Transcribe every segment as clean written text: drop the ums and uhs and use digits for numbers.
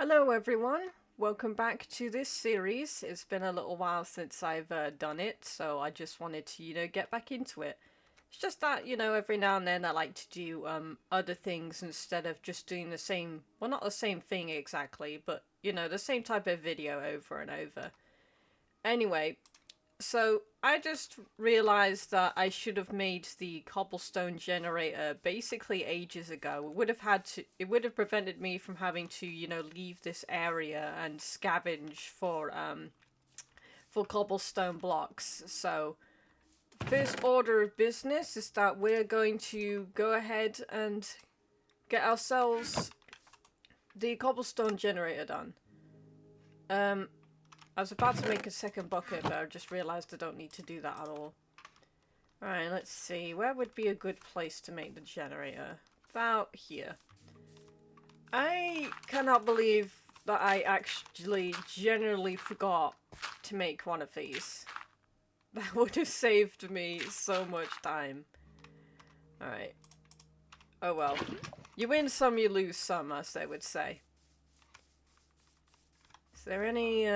Hello everyone, welcome back to this series. It's been a little while since I've done it, so I just wanted to, get back into it. It's just that, every now and then I like to do other things instead of just doing the same, well, not the same thing exactly, but, the same type of video over and over. Anyway, so I just realized that I should have made the cobblestone generator basically ages ago. It would have prevented me from having to, leave this area and scavenge for cobblestone blocks. So first order of business is that we're going to go ahead and get ourselves the cobblestone generator done. I was about to make a second bucket, but I just realised I don't need to do that at all. Alright, let's see. Where would be a good place to make the generator? About here. I cannot believe that I actually generally forgot to make one of these. That would have saved me so much time. Alright. Oh well. You win some, you lose some, as they would say. Is there any,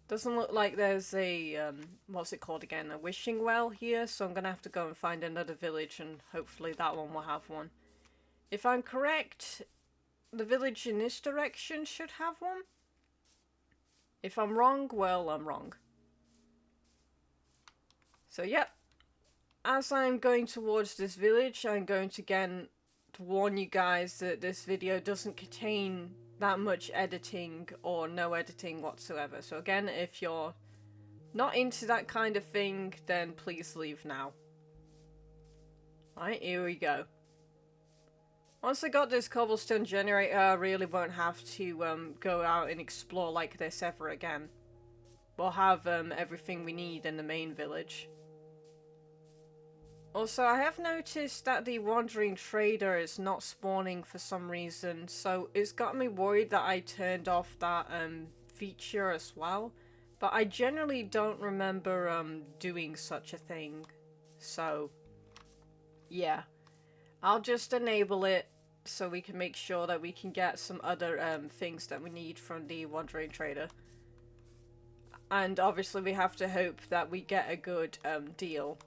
doesn't look like there's a, what's it called again? A wishing well here, so I'm gonna have to go and find another village and hopefully that one will have one. If I'm correct, the village in this direction should have one. If I'm wrong, well, I'm wrong. So, yep. As I'm going towards this village, I'm going to again warn you guys that this video doesn't contain that much editing or no editing whatsoever. So again, if you're not into that kind of thing, then please leave now. Right, here we go. Once I got this cobblestone generator, I really won't have to go out and explore like this ever again. We'll have everything we need in the main village. Also, I have noticed that the wandering trader is not spawning for some reason, so it's got me worried that I turned off that feature as well. But I generally don't remember doing such a thing. So, yeah. I'll just enable it so we can make sure that we can get some other things that we need from the wandering trader. And obviously we have to hope that we get a good deal.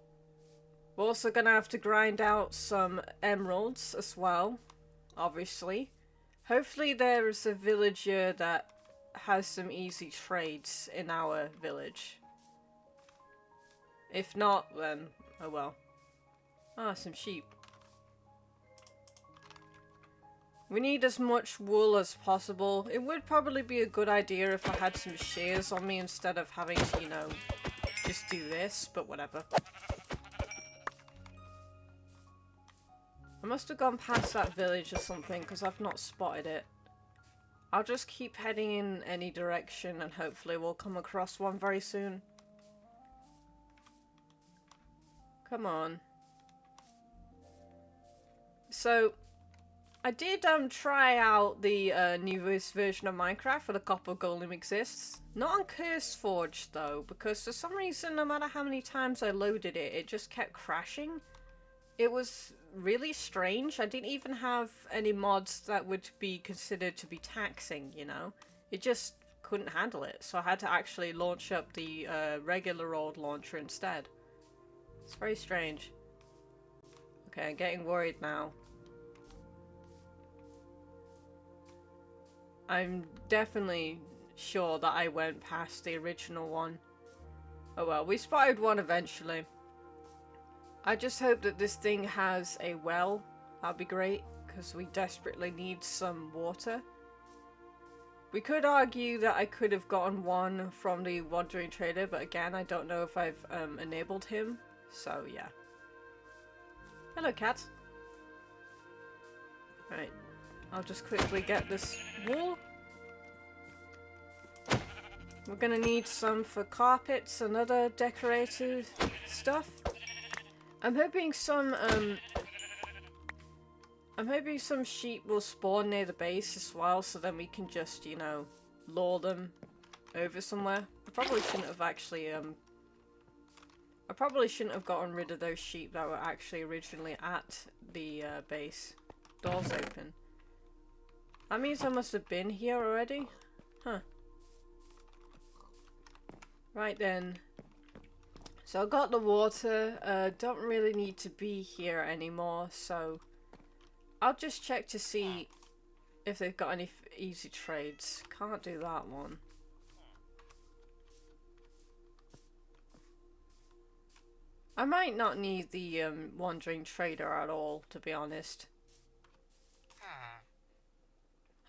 We're also gonna have to grind out some emeralds as well, obviously. Hopefully there is a villager that has some easy trades in our village. If not, then oh well. Ah, some sheep. We need as much wool as possible. It would probably be a good idea if I had some shears on me instead of having to, just do this, but whatever. I must have gone past that village or something because I've not spotted it. I'll just keep heading in any direction and hopefully we'll come across one very soon. Come on. So, I did try out the newest version of Minecraft where the copper golem exists. Not on CurseForge though, because for some reason no matter how many times I loaded it, it just kept crashing. It was really strange. I didn't even have any mods that would be considered to be taxing, It just couldn't handle it, so I had to actually launch up the regular old launcher instead. It's very strange. Okay, I'm getting worried now. I'm definitely sure that I went past the original one. Oh well, we spotted one eventually. I just hope that this thing has a well. That'd be great, because we desperately need some water. We could argue that I could have gotten one from the wandering trader, but again, I don't know if I've enabled him. So, yeah. Hello, cat. Right. I'll just quickly get this wool. We're gonna need some for carpets and other decorative stuff. I'm hoping some sheep will spawn near the base as well, so then we can just, lure them over somewhere. I probably shouldn't have actually, I probably shouldn't have gotten rid of those sheep that were actually originally at the base. Door's open. That means I must have been here already. Huh. Right then. So I got the water. Don't really need to be here anymore, so I'll just check to see if they've got any easy trades. Can't do that one. I might not need the wandering trader at all, to be honest.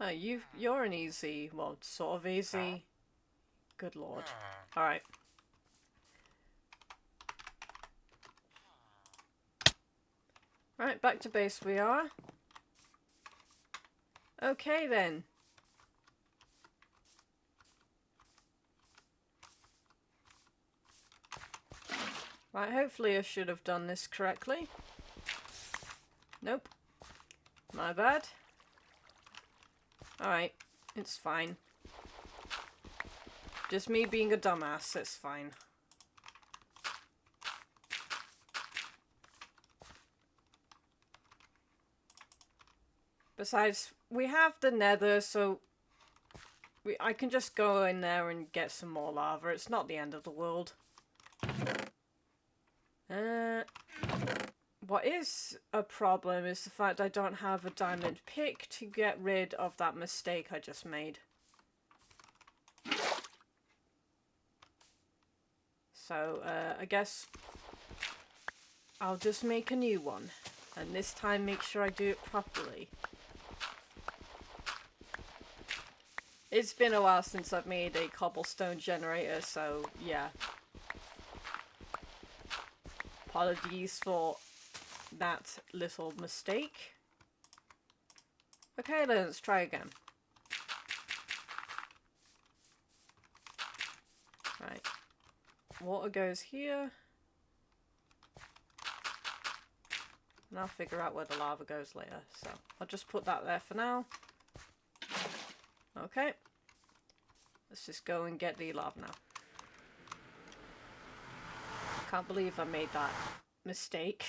Huh, you're an easy, well, sort of easy. Good lord. Alright. Right, back to base we are. Okay then. Right, hopefully I should have done this correctly. Nope. My bad. Alright, it's fine. Just me being a dumbass, it's fine. Besides, we have the nether, so I can just go in there and get some more lava. It's not the end of the world. What is a problem is the fact I don't have a diamond pick to get rid of that mistake I just made. So, I guess I'll just make a new one. And this time make sure I do it properly. It's been a while since I've made a cobblestone generator, so yeah. Apologies for that little mistake. Okay then, let's try again. Right. Water goes here. And I'll figure out where the lava goes later. So, I'll just put that there for now. Okay. Let's just go and get the lava now. Can't believe I made that mistake.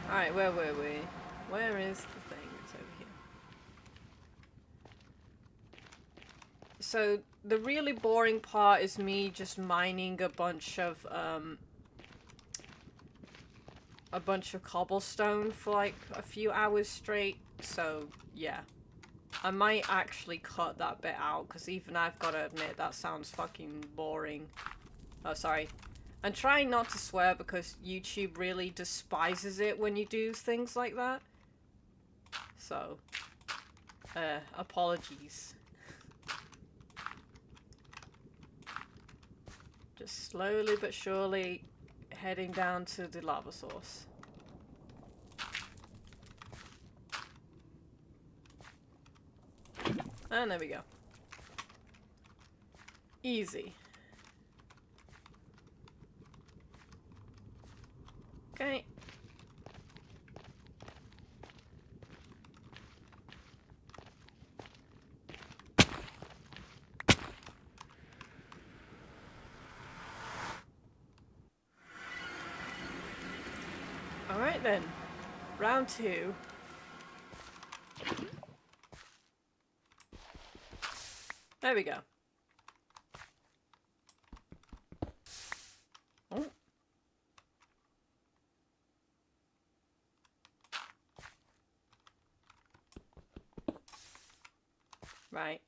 Alright, where were we? Where is the thing? It's over here. So, the really boring part is me just mining a bunch of cobblestone for like a few hours straight. So, yeah. I might actually cut that bit out, because even I've got to admit that sounds fucking boring. Oh, sorry. I'm trying not to swear because YouTube really despises it when you do things like that. So, apologies. Just slowly but surely heading down to the lava source. And there we go. Easy. Okay. Alright then. Round 2. There we go. Oh. Right.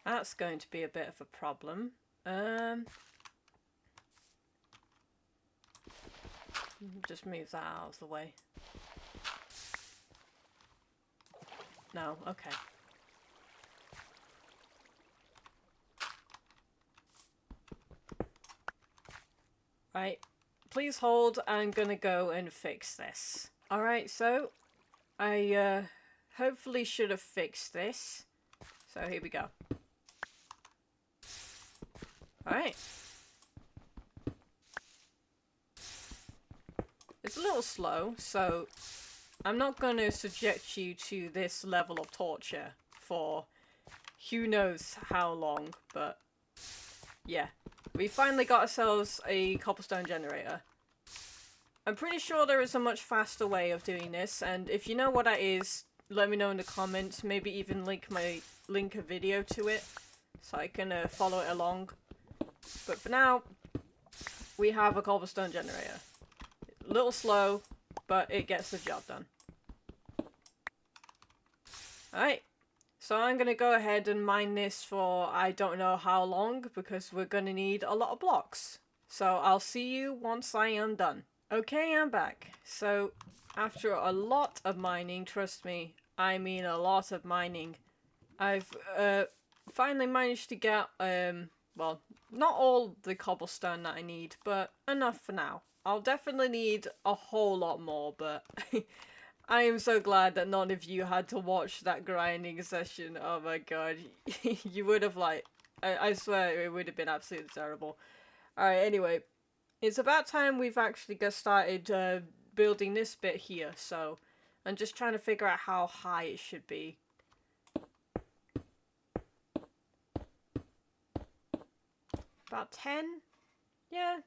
That's going to be a bit of a problem. Just move that out of the way. No, okay. Right. Please hold, I'm gonna go and fix this. Alright, so I hopefully should have fixed this. So here we go. Alright. It's a little slow, so I'm not going to subject you to this level of torture for who knows how long, but yeah. We finally got ourselves a cobblestone generator. I'm pretty sure there is a much faster way of doing this, and if you know what that is, let me know in the comments. Maybe even link a video to it, so I can follow it along. But for now, we have a cobblestone generator. A little slow, but it gets the job done. Alright, so I'm gonna go ahead and mine this for I don't know how long, because we're gonna need a lot of blocks. So I'll see you once I am done. Okay, I'm back. So, after a lot of mining, trust me, I mean a lot of mining, I've finally managed to get, well, not all the cobblestone that I need, but enough for now. I'll definitely need a whole lot more, but I am so glad that none of you had to watch that grinding session. Oh my god, you would have I swear it would have been absolutely terrible. Alright, anyway. It's about time we've actually got started building this bit here, so I'm just trying to figure out how high it should be. About 10? Yeah,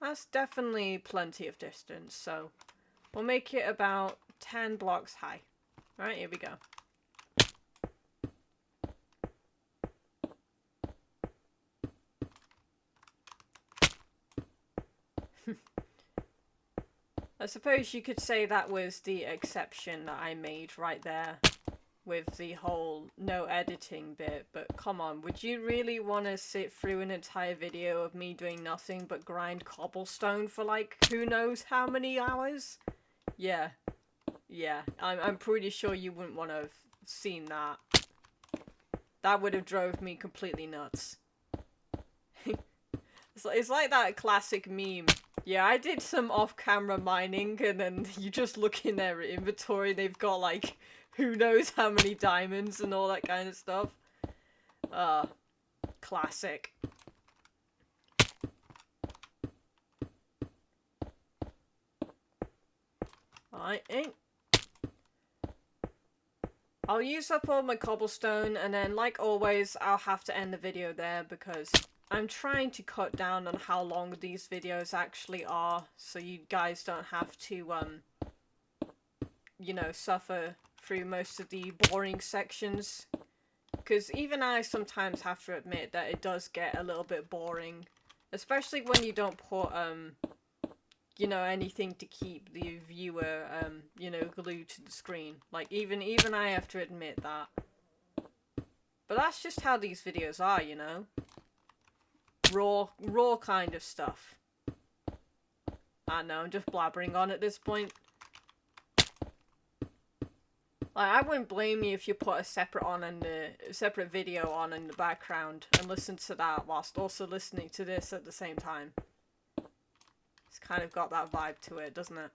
that's definitely plenty of distance, so we'll make it about 10 blocks high. Alright, here we go. I suppose you could say that was the exception that I made right there with the whole no editing bit, but come on, would you really want to sit through an entire video of me doing nothing but grind cobblestone for like who knows how many hours? Yeah. Yeah, I'm pretty sure you wouldn't want to have seen that. That would have drove me completely nuts. It's like that classic meme. Yeah, I did some off-camera mining, and then you just look in their inventory, they've got like, who knows how many diamonds and all that kind of stuff. Classic. I'll use up all my cobblestone, and then like always, I'll have to end the video there because I'm trying to cut down on how long these videos actually are, so you guys don't have to, you know, suffer through most of the boring sections. Because even I sometimes have to admit that it does get a little bit boring. Especially when you don't put, you know, anything to keep the viewer, you know, glued to the screen. Like, even I have to admit that. But that's just how these videos are, you know? Raw kind of stuff. I know, I'm just blabbering on at this point. Like, I wouldn't blame you if you put a separate video on in the background and listen to that whilst also listening to this at the same time. It's kind of got that vibe to it, doesn't it?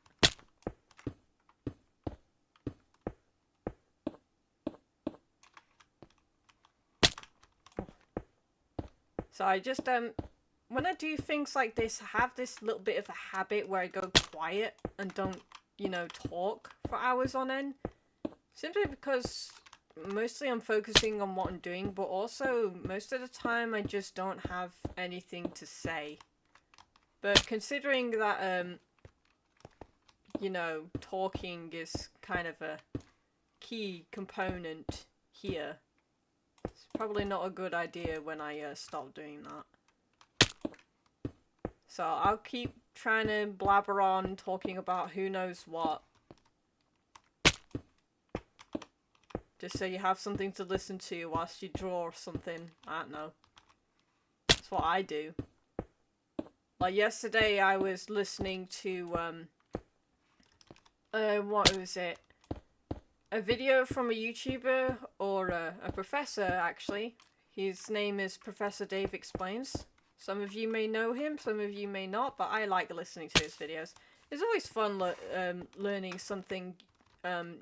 So I just, when I do things like this, I have this little bit of a habit where I go quiet and don't, you know, talk for hours on end. Simply because mostly I'm focusing on what I'm doing, but also most of the time I just don't have anything to say. But considering that, you know, talking is kind of a key component here, it's probably not a good idea when I stop doing that. So I'll keep trying to blabber on, talking about who knows what. Just so you have something to listen to whilst you draw or something. I don't know. That's what I do. Like yesterday I was listening to, what was it? A video from a YouTuber, or a professor actually. His name is Professor Dave Explains. Some of you may know him, some of you may not, but I like listening to his videos. It's always fun learning something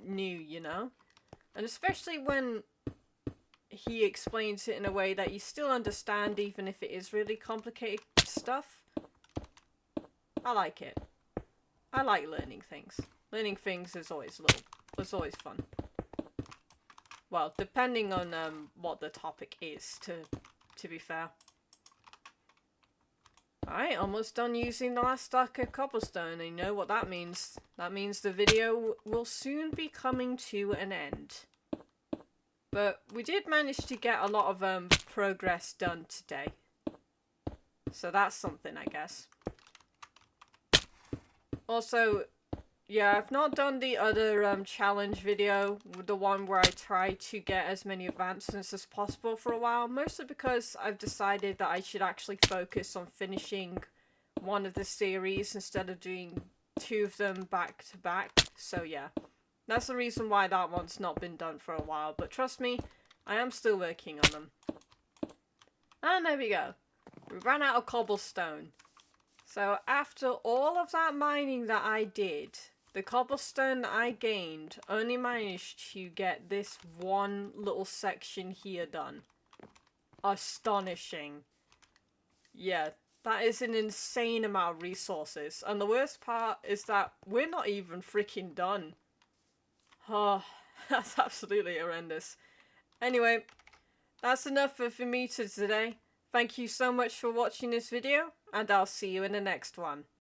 new, you know? And especially when he explains it in a way that you still understand, even if it is really complicated stuff. I like it. I like learning things. Learning things is always always fun. Well, depending on what the topic is, to be fair. Alright, almost done using the last stack of cobblestone, and you know what that means. That means the video will soon be coming to an end. But we did manage to get a lot of progress done today. So that's something, I guess. Also, yeah, I've not done the other challenge video, the one where I try to get as many advancements as possible for a while, mostly because I've decided that I should actually focus on finishing one of the series instead of doing two of them back to back. So yeah, that's the reason why that one's not been done for a while, but trust me, I am still working on them. And there we go. We ran out of cobblestone. So after all of that mining that I did, the cobblestone that I gained only managed to get this one little section here done. Astonishing. Yeah, that is an insane amount of resources. And the worst part is that we're not even freaking done. Oh, that's absolutely horrendous. Anyway, that's enough for me today. Thank you so much for watching this video, and I'll see you in the next one.